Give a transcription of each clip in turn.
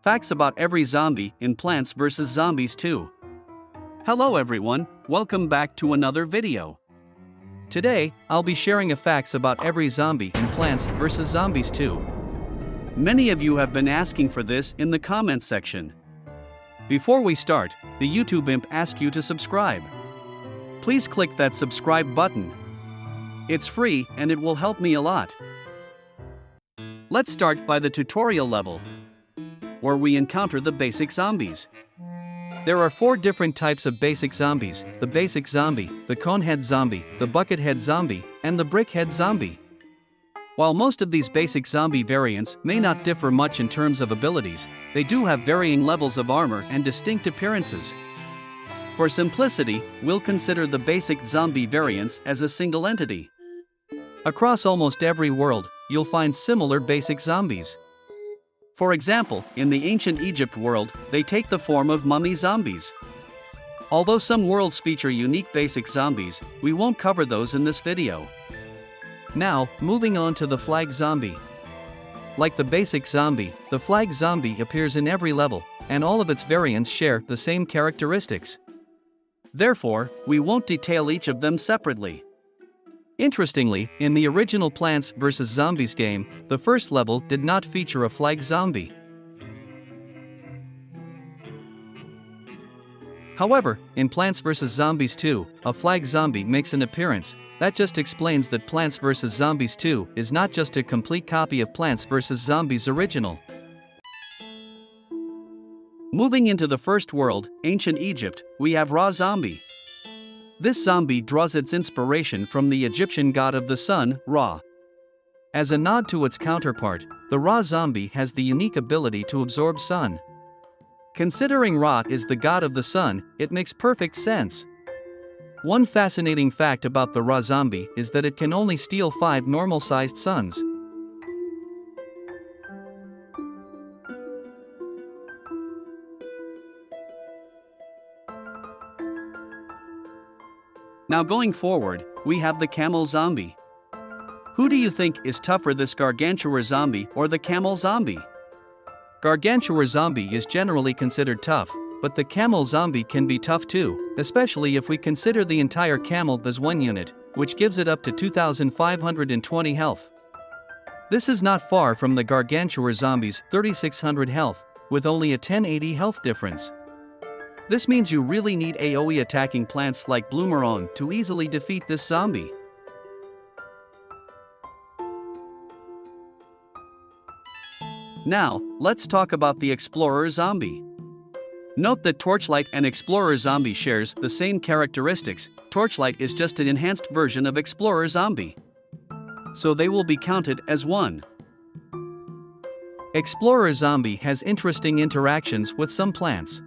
Facts about every zombie in Plants vs. Zombies 2. Hello everyone, welcome back to another video. Today, I'll be sharing facts about every zombie in Plants vs. Zombies 2. Many of you have been asking for this in the comments section. Before we start, the YouTube imp asks you to subscribe. Please click that subscribe button. It's free and it will help me a lot. Let's start by the tutorial level, where we encounter the basic zombies. There are 4 different types of basic zombies: the basic zombie, the conehead zombie, the buckethead zombie, and the brickhead zombie. While most of these basic zombie variants may not differ much in terms of abilities, they do have varying levels of armor and distinct appearances. For simplicity, we'll consider the basic zombie variants as a single entity. Across almost every world, you'll find similar basic zombies. For example, in the ancient Egypt world, they take the form of mummy zombies. Although some worlds feature unique basic zombies, we won't cover those in this video. Now, moving on to the flag zombie. Like the basic zombie, the flag zombie appears in every level, and all of its variants share the same characteristics. Therefore, we won't detail each of them separately. Interestingly, in the original Plants vs. Zombies game, the first level did not feature a flag zombie. However, in Plants vs. Zombies 2, a flag zombie makes an appearance. That just explains that Plants vs. Zombies 2 is not just a complete copy of Plants vs. Zombies original. Moving into the first world, ancient Egypt, we have RAZOMBIE. This zombie draws its inspiration from the Egyptian god of the sun, Ra. As a nod to its counterpart, the RAZOMBIE has the unique ability to absorb sun. Considering Ra is the god of the sun, it makes perfect sense. One fascinating fact about the RAZOMBIE is that it can only steal 5 normal-sized suns. Now going forward, we have the camel zombie. Who do you think is tougher, this Gargantuar zombie or the camel zombie? Gargantuar zombie is generally considered tough, but the camel zombie can be tough too, especially if we consider the entire camel as one unit, which gives it up to 2,520 health. This is not far from the Gargantuar zombie's 3,600 health, with only a 1080 health difference. This means you really need AoE attacking plants like Bloomerang to easily defeat this zombie. Now, let's talk about the Explorer zombie. Note that Torchlight and Explorer zombie shares the same characteristics. Torchlight is just an enhanced version of Explorer zombie, so they will be counted as one. Explorer zombie has interesting interactions with some plants.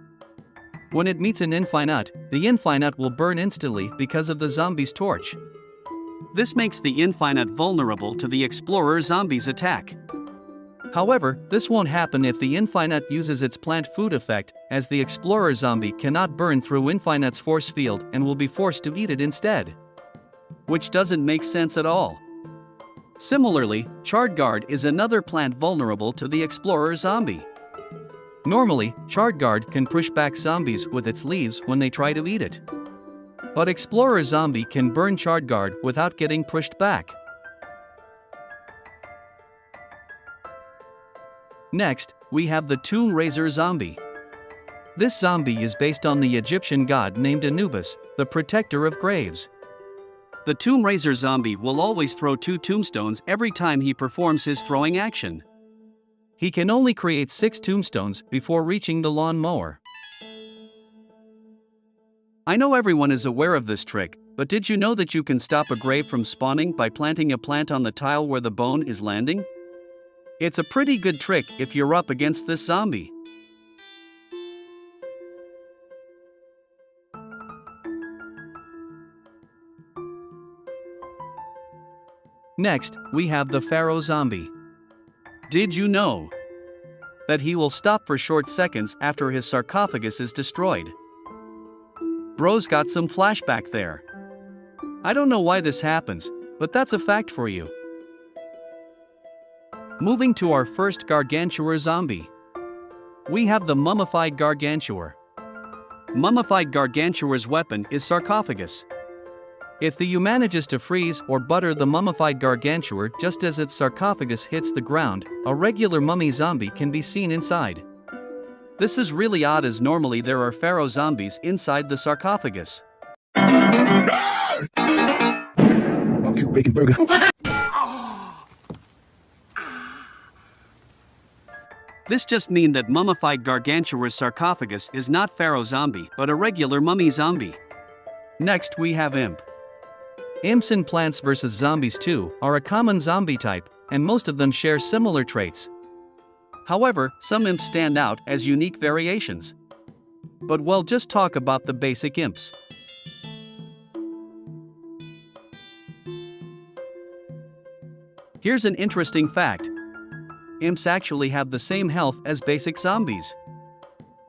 When it meets an infinite, the infinite will burn instantly because of the zombie's torch. This makes the infinite vulnerable to the Explorer zombie's attack. However, this won't happen if the infinite uses its plant food effect, as the Explorer zombie cannot burn through infinite's force field and will be forced to eat it instead. Which doesn't make sense at all. Similarly, Charred Guard is another plant vulnerable to the Explorer zombie. Normally, Charred Guard can push back zombies with its leaves when they try to eat it. But Explorer zombie can burn Charred Guard without getting pushed back. Next, we have the Tomb Raiser zombie. This zombie is based on the Egyptian god named Anubis, the protector of graves. The Tomb Raiser zombie will always throw 2 tombstones every time he performs his throwing action. He can only create 6 tombstones before reaching the lawnmower. I know everyone is aware of this trick, but did you know that you can stop a grave from spawning by planting a plant on the tile where the bone is landing? It's a pretty good trick if you're up against this zombie. Next, we have the PHARAOH zombie. Did you know that he will stop for short seconds after his sarcophagus is destroyed? Bro's got some flashback there. I don't know why this happens, but that's a fact for you. Moving to our first Gargantuar zombie. We have the mummified Gargantuar. Mummified Gargantuar's weapon is sarcophagus. If the U manages to freeze or butter the mummified Gargantuar just as its sarcophagus hits the ground, a regular mummy zombie can be seen inside. This is really odd as normally there are pharaoh zombies inside the sarcophagus. Cute bacon burger. This just means that mummified Gargantuar's sarcophagus is not pharaoh zombie but a regular mummy zombie. Next we have imp. Imps in Plants vs. Zombies 2 are a common zombie type, and most of them share similar traits. However, some imps stand out as unique variations. But we'll just talk about the basic imps. Here's an interesting fact. Imps actually have the same health as basic zombies.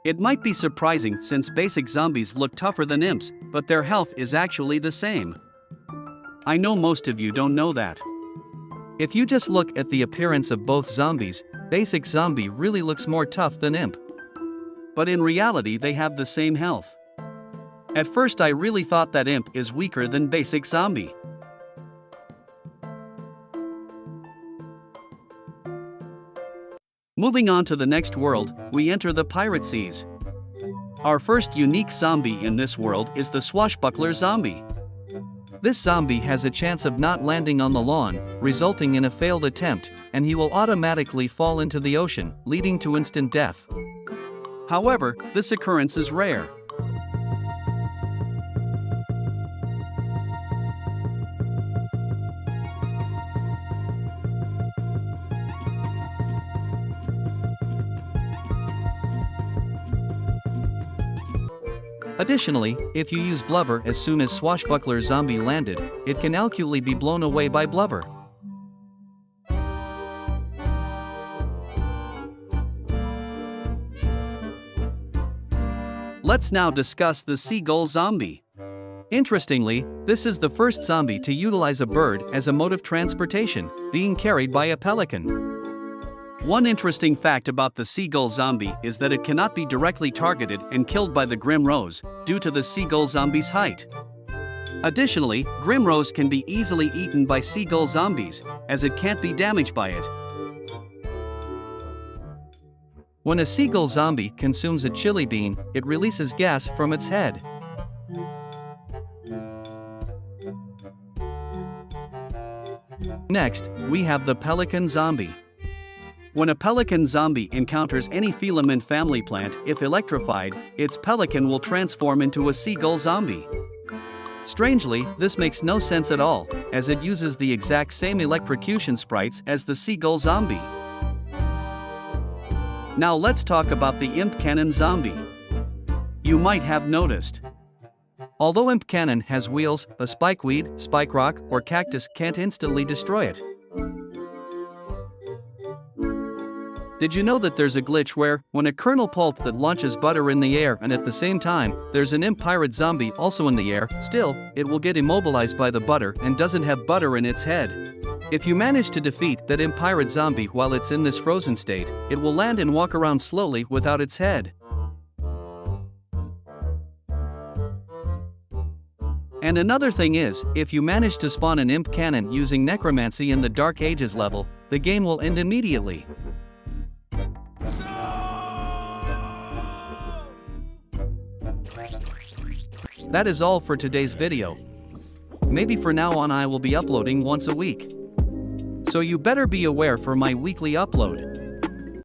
It might be surprising since basic zombies look tougher than imps, but their health is actually the same. I know most of you don't know that. If you just look at the appearance of both zombies, basic zombie really looks more tough than imp. But in reality they have the same health. At first I really thought that imp is weaker than basic zombie. Moving on to the next world, we enter the pirate seas. Our first unique zombie in this world is the swashbuckler zombie. This zombie has a chance of not landing on the lawn, resulting in a failed attempt, and he will automatically fall into the ocean, leading to instant death. However, this occurrence is rare. Additionally, if you use blubber as soon as swashbuckler zombie landed, it can accurately be blown away by blubber. Let's now discuss the seagull zombie. Interestingly, this is the first zombie to utilize a bird as a mode of transportation, being carried by a pelican. One interesting fact about the seagull zombie is that it cannot be directly targeted and killed by the Grim Rose, due to the seagull zombie's height. Additionally, Grim Rose can be easily eaten by seagull zombies, as it can't be damaged by it. When a seagull zombie consumes a chili bean, it releases gas from its head. Next, we have the pelican zombie. When a pelican zombie encounters any filament family plant, if electrified, its pelican will transform into a seagull zombie. Strangely, this makes no sense at all, as it uses the exact same electrocution sprites as the seagull zombie. Now let's talk about the imp cannon zombie. You might have noticed. Although imp cannon has wheels, a spikeweed, spike rock, or cactus can't instantly destroy it. Did you know that there's a glitch where, when a kernel pulp that launches butter in the air and at the same time, there's an imp pirate zombie also in the air, still, it will get immobilized by the butter and doesn't have butter in its head. If you manage to defeat that imp pirate zombie while it's in this frozen state, it will land and walk around slowly without its head. And another thing is, if you manage to spawn an imp cannon using necromancy in the Dark Ages level, the game will end immediately. That is all for today's video. Maybe for now on I will be uploading once a week. So you better be aware for my weekly upload.